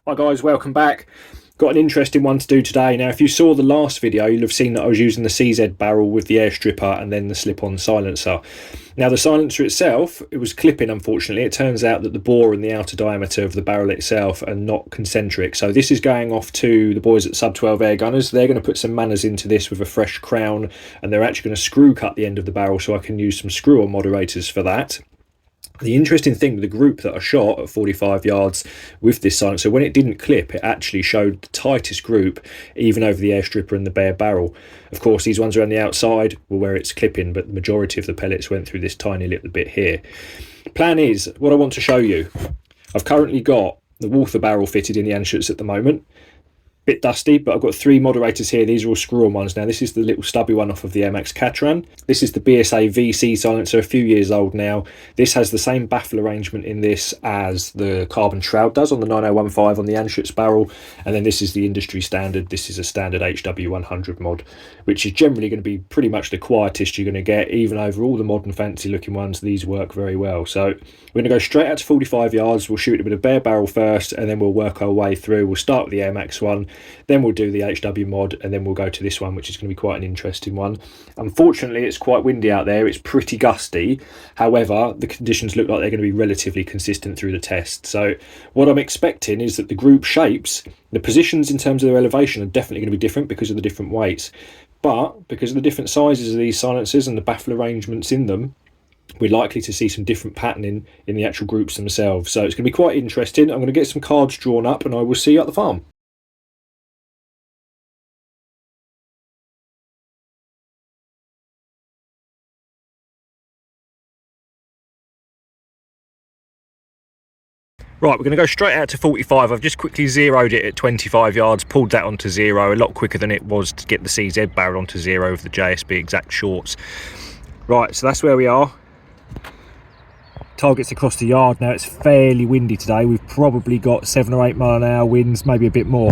Hi guys, welcome back. Got an interesting one to do today. Now if you saw the last video, you'll have seen that I was using the CZ barrel with the air stripper and then the slip-on silencer. Now the silencer itself, it was clipping unfortunately. It turns out that the bore and the outer diameter of the barrel itself are not concentric. So this is going off to the boys at Sub 12 Air Gunners. They're going to put some manners into this with a fresh crown, and they're actually going to screw cut the end of the barrel so I can use some screw-on moderators for that. The interesting thing with the group that I shot at 45 yards with this silencer, when it didn't clip, it actually showed the tightest group even over the air stripper and the bare barrel. Of course, these ones around the outside were where it's clipping, but the majority of the pellets went through this tiny little bit here. Plan is, what I want to show you, I've currently got the Walther barrel fitted in the Anschutz at the moment. Bit dusty, but I've got three moderators here. These are all screw-on ones. Now this is the little stubby one off of the Airmaks Katran. This is the BSA VC silencer, a few years old now. This has the same baffle arrangement in this as the carbon shroud does on the 9015 on the Anschutz barrel, and then this is the industry standard. This is a standard HW100 mod, which is generally going to be pretty much the quietest you're going to get. Even over all the modern fancy looking ones, these work very well. So we're going to go straight out to 45 yards. We'll shoot it with a bare barrel first, and then we'll work our way through. We'll start with the Airmaks one, then we'll do the HW mod, and then we'll go to this one, which is going to be quite an interesting one. Unfortunately, it's quite windy out there. It's pretty gusty. However, the conditions look like they're going to be relatively consistent through the test. So what I'm expecting is that the group shapes, the positions in terms of their elevation are definitely going to be different because of the different weights. But because of the different sizes of these silencers and the baffle arrangements in them, we're likely to see some different patterning in the actual groups themselves. So it's going to be quite interesting. I'm going to get some cards drawn up and I will see you at the farm. Right, we're going to go straight out to 45. I've just quickly zeroed it at 25 yards, pulled that onto zero, a lot quicker than it was to get the CZ barrel onto zero with the JSB exact shorts. Right, so that's where we are. Target's across the yard now. It's fairly windy today. We've probably got 7 or 8 mile an hour winds, maybe a bit more.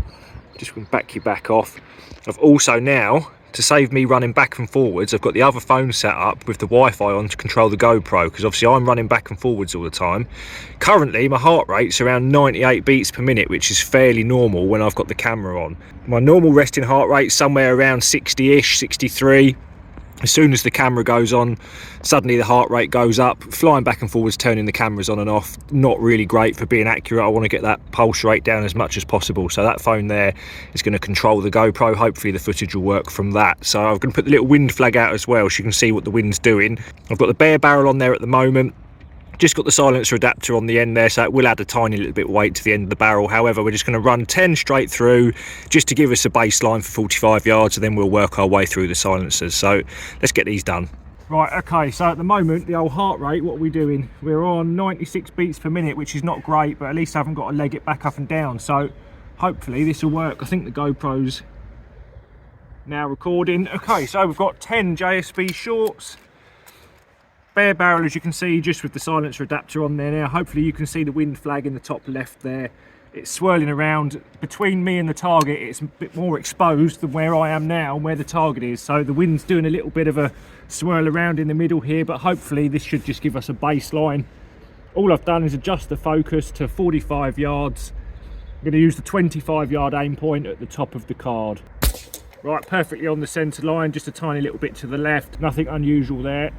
Just going to back you back off. I've also now, to save me running back and forwards, I've got the other phone set up with the Wi-Fi on to control the GoPro, because obviously I'm running back and forwards all the time. Currently my heart rate's around 98 beats per minute, which is fairly normal when I've got the camera on. My normal resting heart rate's somewhere around 60-ish, 63. As soon as the camera goes on, suddenly the heart rate goes up. Flying back and forwards, turning the cameras on and off, not really great for being accurate. I want to get that pulse rate down as much as possible. So that phone there is going to control the GoPro. Hopefully the footage will work from that. So I'm going to put the little wind flag out as well so you can see what the wind's doing. I've got the bare barrel on there at the moment. Just got the silencer adapter on the end there, so it will add a tiny little bit of weight to the end of the barrel. However, we're just going to run 10 straight through just to give us a baseline for 45 yards, and then we'll work our way through the silencers. So let's get these done. Right, okay, so at the moment, the old heart rate, what are we doing? We're on 96 beats per minute, which is not great, but at least I haven't got to leg it back up and down. So hopefully this will work. I think the GoPro's now recording. Okay, so we've got 10 JSB shorts. Bare barrel, as you can see, just with the silencer adapter on there now. Hopefully you can see the wind flag in the top left there. It's swirling around. Between me and the target, it's a bit more exposed than where I am now and where the target is. So the wind's doing a little bit of a swirl around in the middle here, but hopefully this should just give us a baseline. All I've done is adjust the focus to 45 yards. I'm going to use the 25-yard aim point at the top of the card. Right, perfectly on the centre line, just a tiny little bit to the left. Nothing unusual there.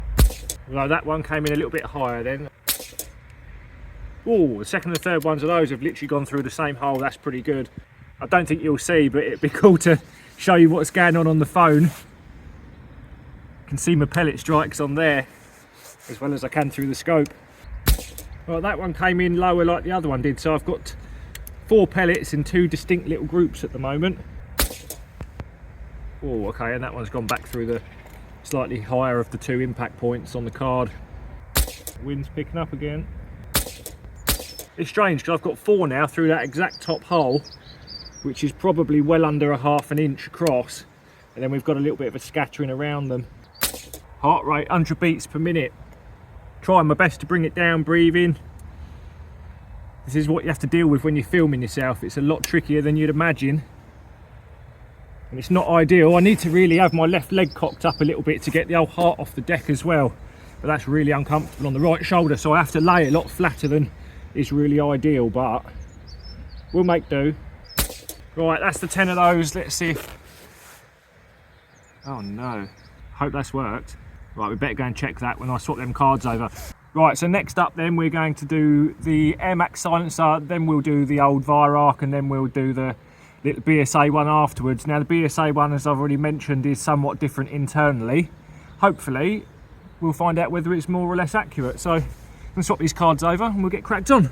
Although that one came in a little bit higher then. Oh, the second and the third ones of those have literally gone through the same hole. That's pretty good. I don't think you'll see, but it'd be cool to show you what's going on the phone. You can see my pellet strikes on there as well as I can through the scope. Well, that one came in lower like the other one did, so I've got 4 pellets in 2 distinct little groups at the moment. Oh, okay, and that one's gone back through the slightly higher of the 2 impact points on the card. Wind's picking up again. It's strange because I've got 4 now through that exact top hole, which is probably well under a ½ an inch across, and then we've got a little bit of a scattering around them. Heart rate 100 beats per minute. Trying my best to bring it down, breathing. This is what you have to deal with when you're filming yourself. It's a lot trickier than you'd imagine. And it's not ideal. I need to really have my left leg cocked up a little bit to get the old heart off the deck as well. But that's really uncomfortable on the right shoulder, so I have to lay a lot flatter than is really ideal, but we'll make do. Right, that's the 10 of those. Let's see if... Oh no, hope that's worked. Right, we better go and check that when I swap them cards over. Right, so next up then we're going to do the Airmaks silencer, then we'll do the old Weihrauch, and then we'll do the little BSA one afterwards. Now the BSA one, as I've already mentioned, is somewhat different internally. Hopefully we'll find out whether it's more or less accurate. So we'll swap these cards over and we'll get cracked on.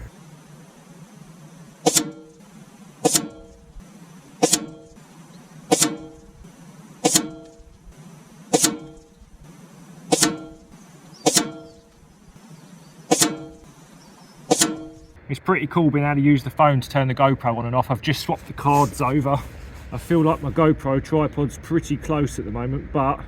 It's pretty cool being able to use the phone to turn the GoPro on and off. I've just swapped the cards over. I feel like my GoPro tripod's pretty close at the moment, but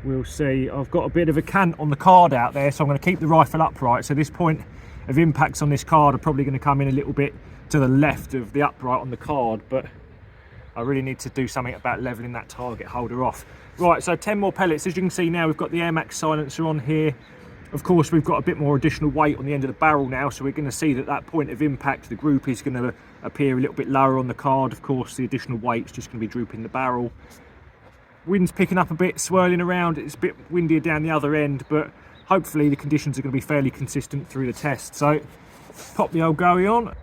we'll see. I've got a bit of a cant on the card out there, so I'm going to keep the rifle upright. So this point of impacts on this card are probably going to come in a little bit to the left of the upright on the card, but I really need to do something about leveling that target holder off. Right, so 10 more pellets. As you can see now, we've got the Airmaks silencer on here. Of course, we've got a bit more additional weight on the end of the barrel now, so we're going to see that that point of impact, the group is going to appear a little bit lower on the card. Of course, the additional weight's just going to be drooping the barrel. Wind's picking up a bit, swirling around. It's a bit windier down the other end, but hopefully the conditions are going to be fairly consistent through the test. So, pop the old goey on.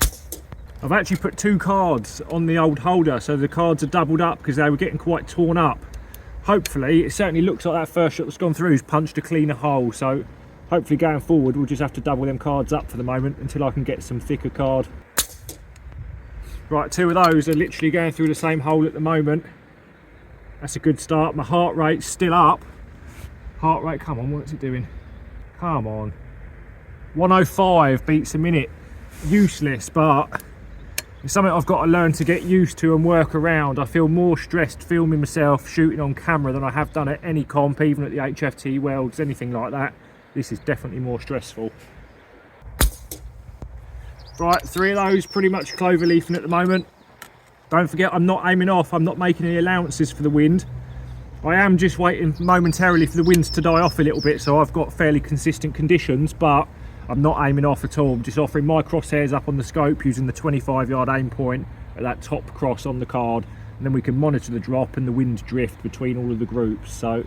I've actually put 2 cards on the old holder, so the cards are doubled up because they were getting quite torn up. Hopefully, it certainly looks like that first shot that's gone through has punched a cleaner hole, so hopefully going forward we'll just have to double them cards up for the moment until I can get some thicker card. Right, 2 of those are literally going through the same hole at the moment. That's a good start. My heart rate's still up. Heart rate, come on, what's it doing? Come on. 105 beats a minute. Useless, but it's something I've got to learn to get used to and work around. I feel more stressed filming myself shooting on camera than I have done at any comp, even at the HFT Worlds, anything like that. This is definitely more stressful. Right, 3 of those pretty much clover leafing at the moment. Don't forget, I'm not aiming off. I'm not making any allowances for the wind. I am just waiting momentarily for the winds to die off a little bit, so I've got fairly consistent conditions, but I'm not aiming off at all. I'm just offering my crosshairs up on the scope using the 25-yard aim point at that top cross on the card, and then we can monitor the drop and the wind drift between all of the groups. So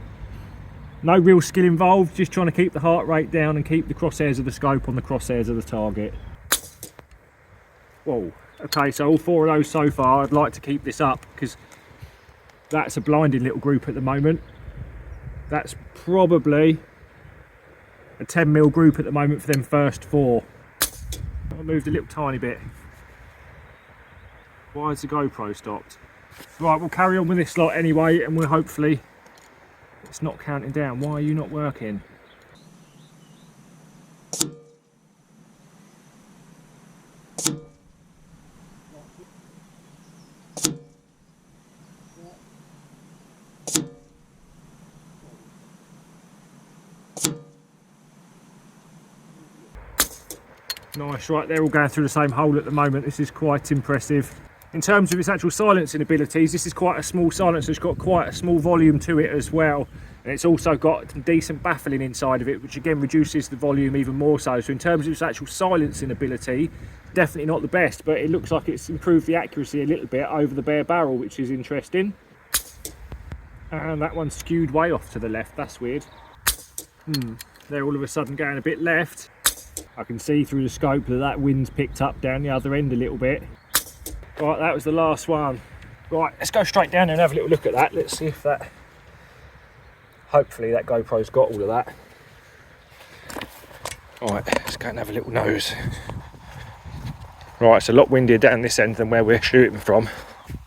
no real skill involved, just trying to keep the heart rate down and keep the crosshairs of the scope on the crosshairs of the target. Whoa, okay, so all 4 of those so far. I'd like to keep this up because that's a blinding little group at the moment. That's probably a 10mm group at the moment for them first 4. I moved a little tiny bit. Why has the GoPro stopped? Right, we'll carry on with this lot anyway, and we'll hopefully... It's not counting down. Why are you not working? Nice, right, they're all going through the same hole at the moment. This is quite impressive. In terms of its actual silencing abilities, this is quite a small silencer. It's got quite a small volume to it as well. And it's also got some decent baffling inside of it, which again reduces the volume even more so. So in terms of its actual silencing ability, definitely not the best, but it looks like it's improved the accuracy a little bit over the bare barrel, which is interesting. And that one's skewed way off to the left. That's weird. They're all of a sudden going a bit left. I can see through the scope that that wind's picked up down the other end a little bit. Right, that was the last one. Right, let's go straight down there and have a little look at that. Let's see if that... Hopefully that GoPro's got all of that. Right, let's go and have a little nose. Right, it's a lot windier down this end than where we're shooting from.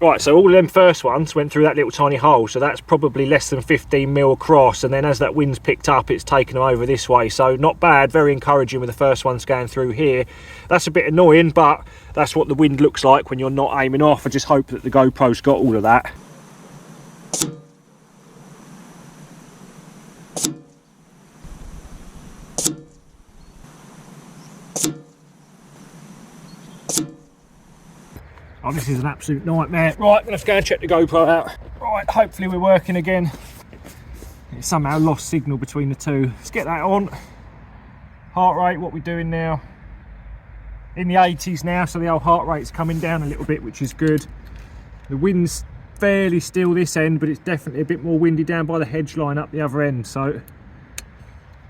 Right, so all of them first ones went through that little tiny hole, so that's probably less than 15mm across, and then as that wind's picked up, it's taken them over this way. So not bad, very encouraging with the first ones going through here. That's a bit annoying, but that's what the wind looks like when you're not aiming off. I just hope that the GoPro's got all of that. Oh, this is an absolute nightmare. Right, I'm gonna have to go and check the GoPro out. Right, hopefully we're working again. It somehow lost signal between the two. Let's get that on. Heart rate, what we're doing now. in the 80s now, so the old heart rate's coming down a little bit, which is good. The wind's fairly still this end, but it's definitely a bit more windy down by the hedge line up the other end. So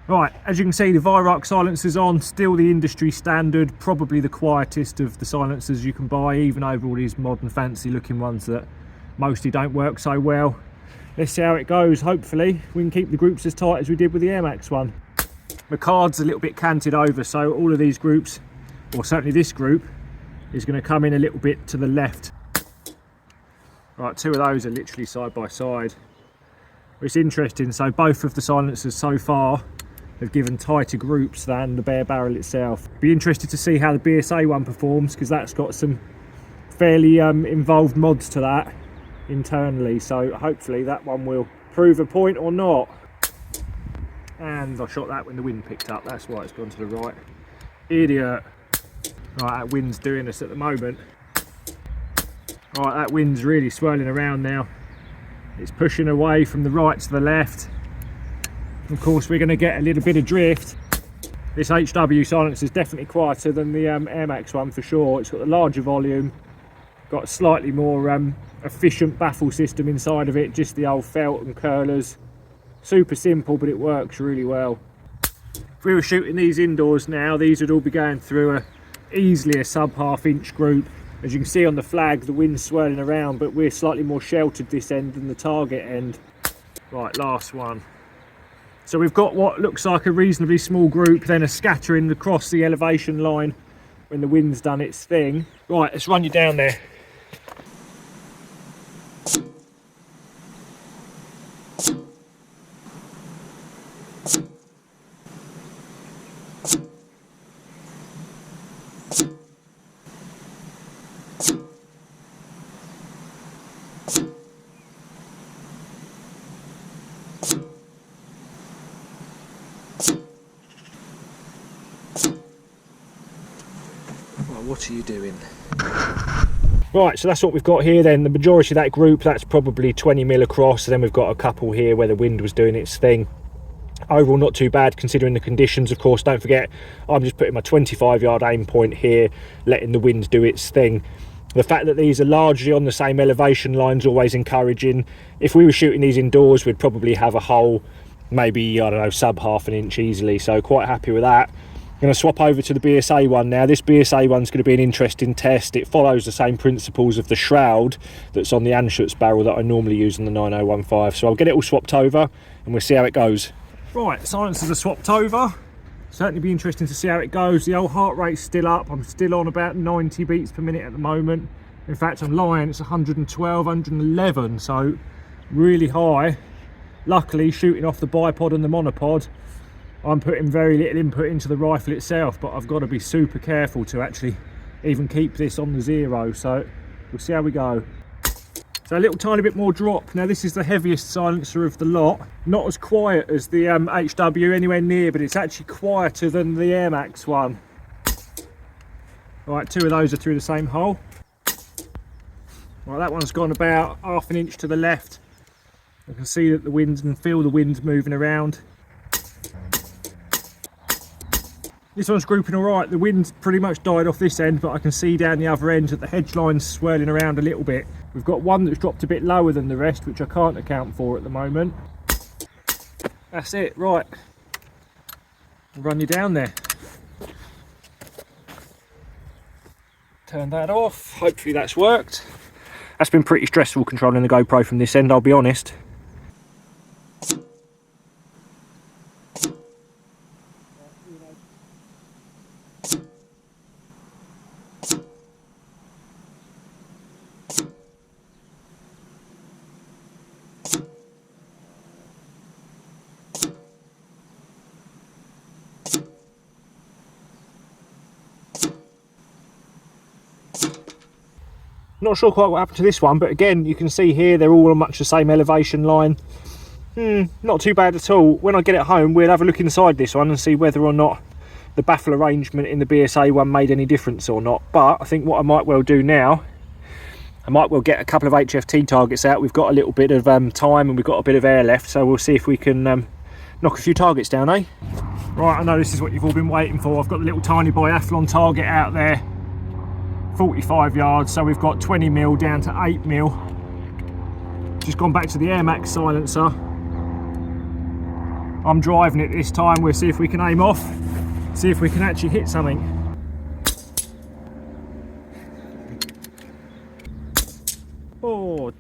right, as you can see, the Weihrauch silencer's on, still the industry standard, probably the quietest of the silencers you can buy, even over all these modern fancy looking ones that mostly don't work so well. Let's see how it goes. Hopefully we can keep the groups as tight as we did with the Airmaks one. The card's a little bit canted over, so all of these groups, or certainly this group, is going to come in a little bit to the left. Right, two of those are literally side by side. It's interesting, so both of the silencers so far have given tighter groups than the bare barrel itself. Be interested to see how the BSA one performs, because that's got some fairly involved mods to that internally, so hopefully that one will prove a point or not. And I shot that when the wind picked up, that's why it's gone to the right. Idiot. Right, that wind's doing us at the moment. Right, that wind's really swirling around now. It's pushing away from the right to the left. Of course, we're going to get a little bit of drift. This HW silencer is definitely quieter than the Airmaks one for sure. It's got a larger volume, got a slightly more efficient baffle system inside of it, just the old felt and curlers. Super simple, but it works really well. If we were shooting these indoors now, these would all be going through easily a sub ½ inch group. As you can see on the flag, the wind's swirling around, but we're slightly more sheltered this end than the target end. Right, last one. So we've got what looks like a reasonably small group, then a scattering across the elevation line when the wind's done its thing. Right, let's run you down there. What are you doing? Right, so that's what we've got here then. The majority of that group, that's probably 20 mil across, and then we've got a couple here where the wind was doing its thing. Overall not too bad considering the conditions. Of course, don't forget, I'm just putting my 25-yard aim point here, letting the wind do its thing. The fact that these are largely on the same elevation line is always encouraging. If we were shooting these indoors, we'd probably have a hole, maybe, I don't know, sub ½ inch easily, so quite happy with that. I'm going to swap over to the BSA one now. This BSA one's going to be an interesting test. It follows the same principles of the shroud that's on the Anschutz barrel that I normally use in the 9015. So I'll get it all swapped over and we'll see how it goes. Right, silencers are swapped over. Certainly be interesting to see how it goes. The old heart rate's still up. I'm still on about 90 beats per minute at the moment. In fact, I'm lying, it's 112, 111, so really high. Luckily, shooting off the bipod and the monopod, I'm putting very little input into the rifle itself, but I've got to be super careful to actually even keep this on the 0, so we'll see how we go. So a little tiny bit more drop. Now this is the heaviest silencer of the lot. Not as quiet as the HW anywhere near, but it's actually quieter than the Airmaks one. Right, two of those are through the same hole. Right, that one's gone about ½ inch to the left. I can see that the wind and feel the wind moving around. This one's grouping all right. The wind's pretty much died off this end, but I can see down the other end that the hedge line's swirling around a little bit. We've got one that's dropped a bit lower than the rest, which I can't account for at the moment. That's it, right. I'll run you down there. Turn that off. Hopefully that's worked. That's been pretty stressful controlling the GoPro from this end, I'll be honest. Not sure quite what happened to this one, but again, you can see here they're all on much the same elevation line. Not too bad at all. When I get it home, we'll have a look inside this one and see whether or not the baffle arrangement in the BSA one made any difference or not. But I think what I might well do now, I might well get a couple of HFT targets out. We've got a little bit of time and we've got a bit of air left, so we'll see if we can knock a few targets down, eh? Right, I know this is what you've all been waiting for. I've got the little tiny Biathlon target out there, 45 yards, so we've got 20mm down to 8mm. Just gone back to the Airmaks silencer. I'm driving it this time. We'll see if we can aim off, see if we can actually hit something. Oh, bollocks.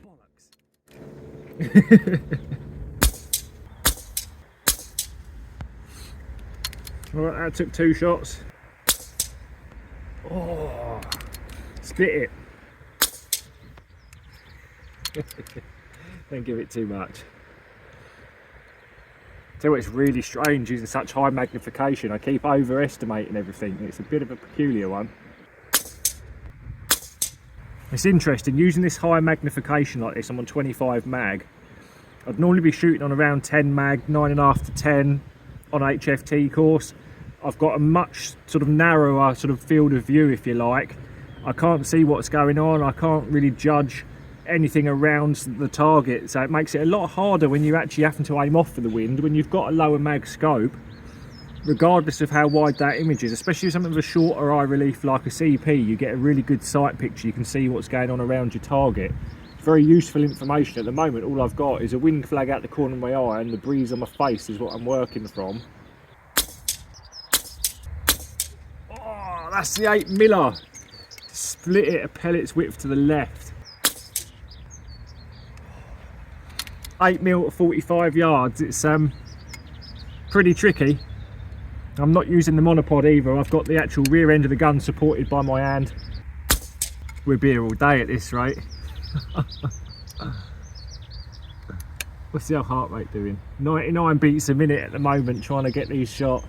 Right, that took 2 shots. Oh, split it. Don't give it too much. So it's really strange using such high magnification. I keep overestimating everything. It's a bit of a peculiar one. It's interesting, using this high magnification like this, I'm on 25 mag. I'd normally be shooting on around 10 mag, 9.5 to 10 on HFT course. I've got a much sort of narrower sort of field of view, if you like. I can't see what's going on. I can't really judge anything around the target. So it makes it a lot harder when you're actually having to aim off for the wind. When you've got a lower mag scope, regardless of how wide that image is, especially with something with a shorter eye relief like a CP, you get a really good sight picture. You can see what's going on around your target. Very useful information. At the moment, all I've got is a wind flag out the corner of my eye, and the breeze on my face is what I'm working from. Oh, that's the 8mm. Split it a pellet's width to the left. 8mm at 45 yards. It's pretty tricky. I'm not using the monopod either. I've got the actual rear end of the gun supported by my hand. We'll be here all day at this rate. What's the heart rate doing? 99 beats a minute at the moment, trying to get these shot.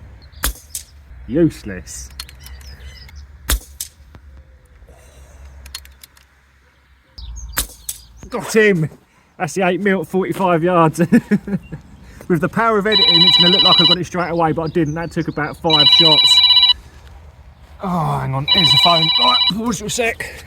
Useless. Got him. That's the 8mm at 45 yards. With the power of editing, it's going to look like I got it straight away, but I didn't. That took about 5 shots. Oh, hang on. Here's the phone. Right, pause for a sec.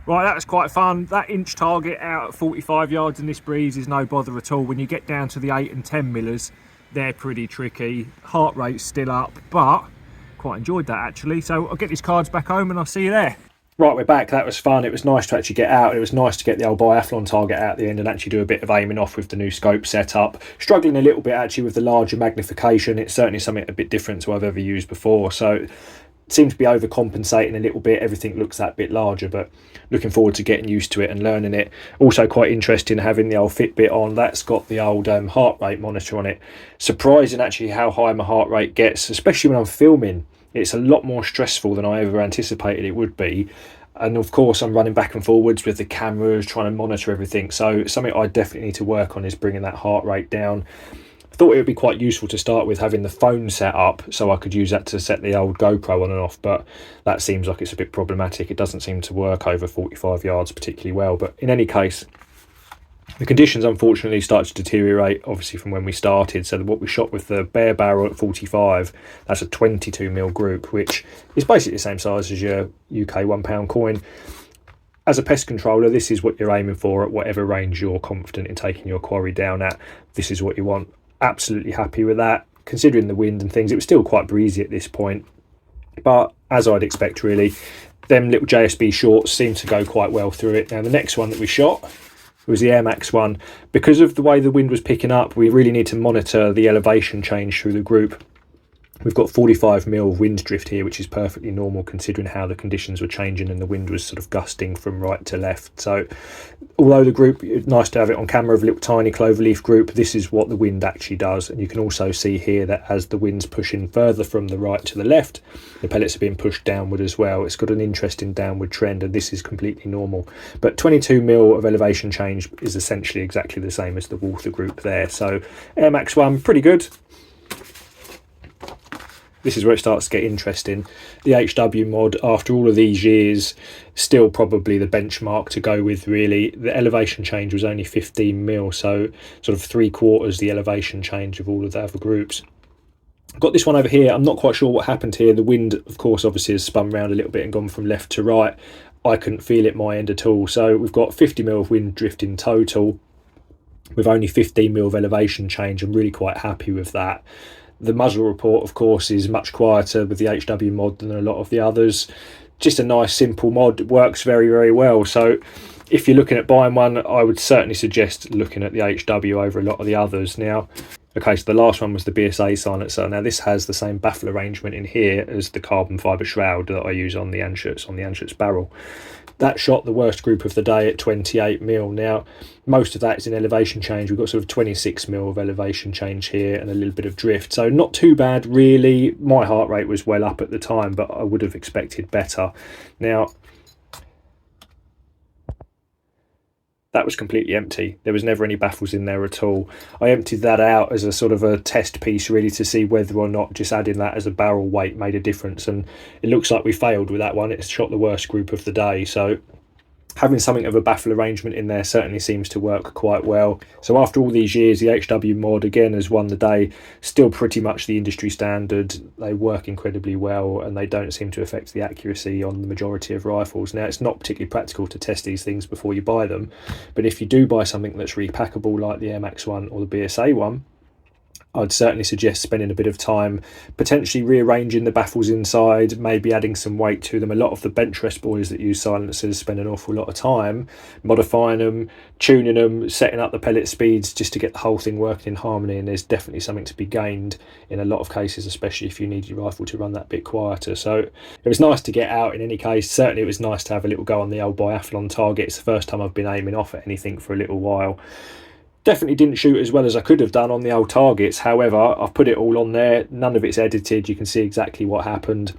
Right, that was quite fun. That inch target out at 45 yards in this breeze is no bother at all. When you get down to the 8 and 10 millers, they're pretty tricky. Heart rate's still up, but quite enjoyed that actually. So I'll get these cards back home and I'll see you there. Right, we're back. That was fun. It was nice to actually get out. It was nice to get the old Biathlon target out at the end and actually do a bit of aiming off with the new scope setup. Struggling a little bit actually with the larger magnification. It's certainly something a bit different to what I've ever used before. So seems to be overcompensating a little bit. Everything looks that bit larger, but looking forward to getting used to it and learning it. Also quite interesting having the old Fitbit on. That's got the old heart rate monitor on it. Surprising actually how high my heart rate gets, especially when I'm filming. It's a lot more stressful than I ever anticipated it would be. And of course I'm running back and forwards with the cameras, trying to monitor everything. So something I definitely need to work on is bringing that heart rate down. Thought it would be quite useful to start with having the phone set up so I could use that to set the old GoPro on and off, but that seems like it's a bit problematic. It doesn't seem to work over 45 yards particularly well, but in any case, the conditions unfortunately started to deteriorate obviously from when we started. So what we shot with the bare barrel at 45, that's a 22mm group, which is basically the same size as your UK £1 coin. As a pest controller, this is what you're aiming for at whatever range you're confident in taking your quarry down at. This is what you want. Absolutely happy with that. Considering the wind and things, it was still quite breezy at this point, but as I'd expect really, them little JSB shorts seem to go quite well through it. Now the next one that we shot was the Airmaks one. Because of the way the wind was picking up, we really need to monitor the elevation change through the group. We've got 45 mil of wind drift here, which is perfectly normal considering how the conditions were changing and the wind was sort of gusting from right to left. So although the group, it's nice to have it on camera of a little tiny cloverleaf group, this is what the wind actually does. And you can also see here that as the wind's pushing further from the right to the left, the pellets are being pushed downward as well. It's got an interesting downward trend, and this is completely normal. But 22 mil of elevation change is essentially exactly the same as the Walther group there. So Airmaks 1, pretty good. This is where it starts to get interesting. The HW mod, after all of these years, still probably the benchmark to go with, really. The elevation change was only 15 mil, so sort of 3/4 the elevation change of all of the other groups. I've got this one over here. I'm not quite sure what happened here. The wind, of course, obviously has spun around a little bit and gone from left to right. I couldn't feel it my end at all. So we've got 50 mil of wind drift in total, with only 15 mil of elevation change. I'm really quite happy with that. The muzzle report, of course, is much quieter with the HW mod than a lot of the others. Just a nice, simple mod. It works very, very well. So if you're looking at buying one, I would certainly suggest looking at the HW over a lot of the others. Now, okay, so the last one was the BSA silencer. Now, this has the same baffle arrangement in here as the carbon fibre shroud that I use on the Anschutz barrel. That shot the worst group of the day at 28 mil. Now, most of that is in elevation change. We've got sort of 26 mil of elevation change here and a little bit of drift. So not too bad, really. My heart rate was well up at the time, but I would have expected better. Now, that was completely empty. There was never any baffles in there at all. I emptied that out as a sort of a test piece, really, to see whether or not just adding that as a barrel weight made a difference, and it looks like we failed with that one. It's shot the worst group of the day, so having something of a baffle arrangement in there certainly seems to work quite well. So after all these years, the HW mod again has won the day. Still pretty much the industry standard. They work incredibly well, and they don't seem to affect the accuracy on the majority of rifles. Now, it's not particularly practical to test these things before you buy them, but if you do buy something that's repackable like the Airmaks one or the BSA one, I'd certainly suggest spending a bit of time potentially rearranging the baffles inside, maybe adding some weight to them. A lot of the bench rest boys that use silencers spend an awful lot of time modifying them, tuning them, setting up the pellet speeds just to get the whole thing working in harmony, and there's definitely something to be gained in a lot of cases, especially if you need your rifle to run that bit quieter. So it was nice to get out in any case. Certainly it was nice to have a little go on the old Biathlon target. It's the first time I've been aiming off at anything for a little while. Definitely didn't shoot as well as I could have done on the old targets. However, I've put it all on there. None of it's edited. You can see exactly what happened.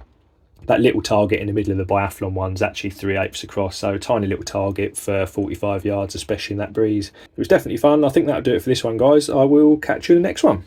That little target in the middle of the Biathlon one's actually 3/8 across, so tiny little target for 45 yards, especially in that breeze. It was definitely fun. I think that'll do it for this one, guys. I will catch you in the next one.